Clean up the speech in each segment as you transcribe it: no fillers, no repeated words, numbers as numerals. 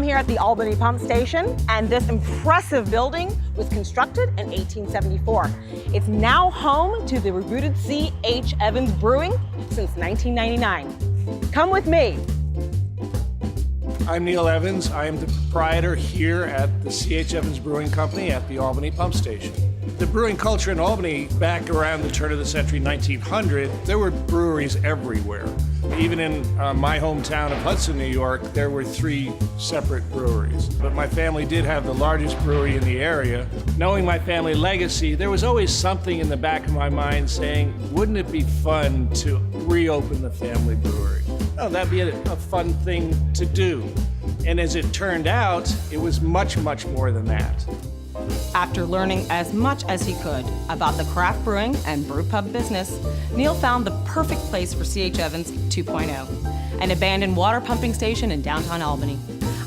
here at the Albany pump station, and this impressive building was constructed in 1874. It's now home to the rebooted C.H. Evans Brewing since 1999. Come with me. I'm Neil Evans. I am the proprietor here at the C.H. Evans Brewing Company at the Albany pump station. The brewing culture in Albany, back around the turn of the century, 1900, there were breweries everywhere. Even in my hometown of Hudson, New York, there were 3 separate breweries. But my family did have the largest brewery in the area. Knowing my family legacy, there was always something in the back of my mind saying, wouldn't it be fun to reopen the family brewery? Oh, that'd be a fun thing to do. And as it turned out, it was much, much more than that. After learning as much as he could about the craft brewing and brew pub business, Neil found the perfect place for C.H. Evans 2.0, an abandoned water pumping station in downtown Albany.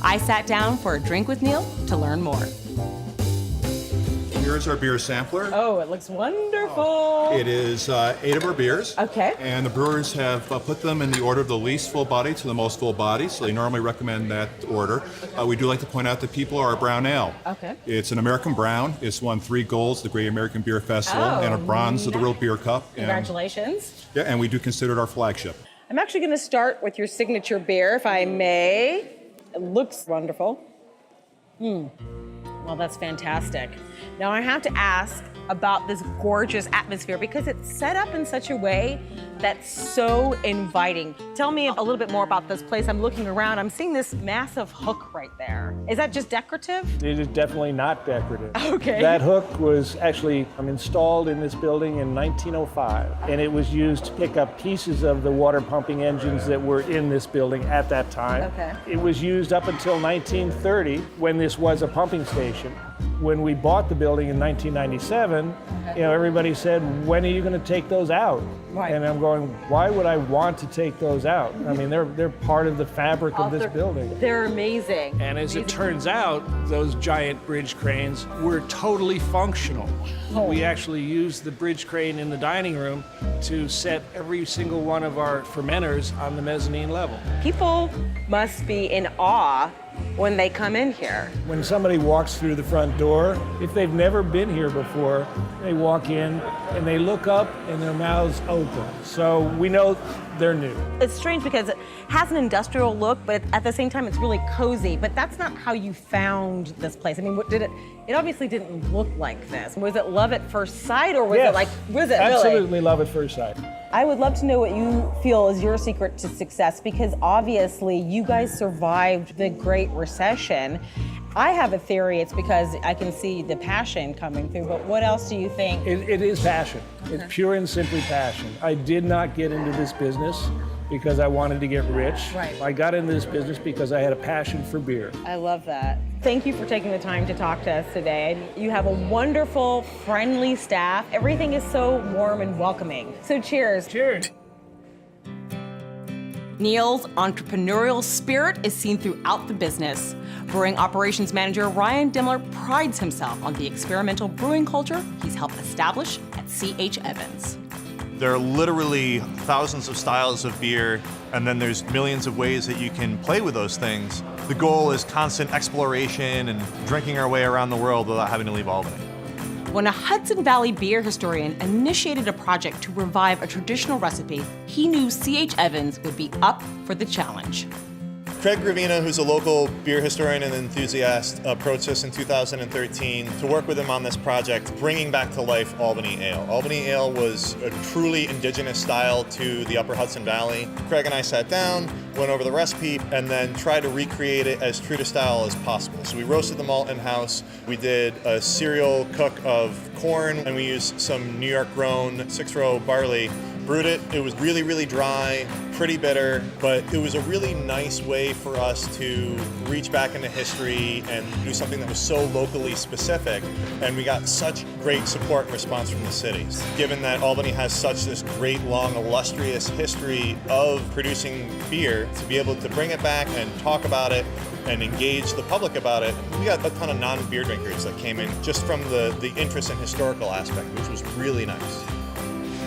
I sat down for a drink with Neil to learn more. Here's our beer sampler. Oh, it looks wonderful. It is 8 of our beers. Okay. And the brewers have put them in the order of the least full body to the most full body, so they normally recommend that order. Okay. We do like to point out that people are a brown ale. Okay. It's an American brown. It's won 3 golds at the Great American Beer Festival and a bronze of the World Beer Cup. Congratulations. And we do consider it our flagship. I'm actually going to start with your signature beer, if I may. It looks wonderful. Well, that's fantastic. Now I have to ask about this gorgeous atmosphere because it's set up in such a way that's so inviting. Tell me a little bit more about this place. I'm looking around, I'm seeing this massive hook right there. Is that just decorative? It is definitely not decorative. Okay. That hook was actually installed in this building in 1905, and it was used to pick up pieces of the water pumping engines that were in this building at that time. Okay. It was used up until 1930, when this was a pumping station. When we bought the building in 1997, everybody said, when are you going to take those out? Right. And I'm going, why would I want to take those out? I mean, they're part of the fabric of this building. They're amazing. And as it turns out, those giant bridge cranes were totally functional. Oh. We actually used the bridge crane in the dining room to set every single one of our fermenters on the mezzanine level. People must be in awe when they come in here. When somebody walks through the front door, if they've never been here before, they walk in and they look up and their mouths open. So we know they're new. It's strange because it has an industrial look, but at the same time, it's really cozy. But that's not how you found this place. I mean, what did it? It obviously didn't look like this. Was it love at first sight, or was it like? Was it absolutely really? Love at first sight. I would love to know what you feel is your secret to success, because obviously you guys survived the Great Recession. I have a theory it's because I can see the passion coming through, but what else do you think? It is passion. It's pure and simply passion. I did not get into this business because I wanted to get rich. Right. I got into this business because I had a passion for beer. I love that. Thank you for taking the time to talk to us today. You have a wonderful, friendly staff. Everything is so warm and welcoming. So cheers. Cheers. Neil's entrepreneurial spirit is seen throughout the business. Brewing operations manager Ryan Dimmler prides himself on the experimental brewing culture he's helped establish at C.H. Evans. There are literally thousands of styles of beer, and then there's millions of ways that you can play with those things. The goal is constant exploration and drinking our way around the world without having to leave Albany. When a Hudson Valley beer historian initiated a project to revive a traditional recipe, he knew C.H. Evans would be up for the challenge. Craig Gravina, who's a local beer historian and enthusiast, approached us in 2013 to work with him on this project, bringing back to life Albany Ale. Albany Ale was a truly indigenous style to the upper Hudson Valley. Craig and I sat down, went over the recipe, and then tried to recreate it as true to style as possible. So we roasted the malt in-house, we did a cereal cook of corn, and we used some New York grown 6-row barley. Brewed it. It was really, really dry, pretty bitter, but it was a really nice way for us to reach back into history and do something that was so locally specific. And we got such great support and response from the city. Given that Albany has such this great, long, illustrious history of producing beer, to be able to bring it back and talk about it and engage the public about it, we got a ton of non-beer drinkers that came in just from the interest and historical aspect, which was really nice.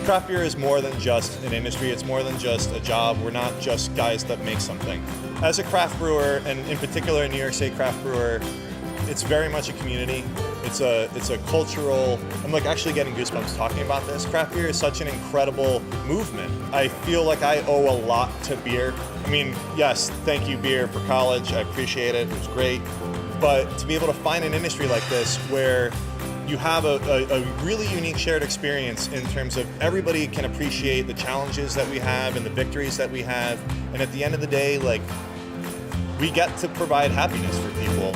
Craft beer is more than just an industry, it's more than just a job. We're not just guys that make something. As a craft brewer, and in particular a New York State craft brewer, it's very much a community. It's a cultural, I'm like actually getting goosebumps talking about this. Craft beer is such an incredible movement. I feel like I owe a lot to beer. I mean, yes, thank you beer for college, I appreciate it, it was great. But to be able to find an industry like this where you have a really unique shared experience in terms of everybody can appreciate the challenges that we have and the victories that we have. And at the end of the day, like, we get to provide happiness for people.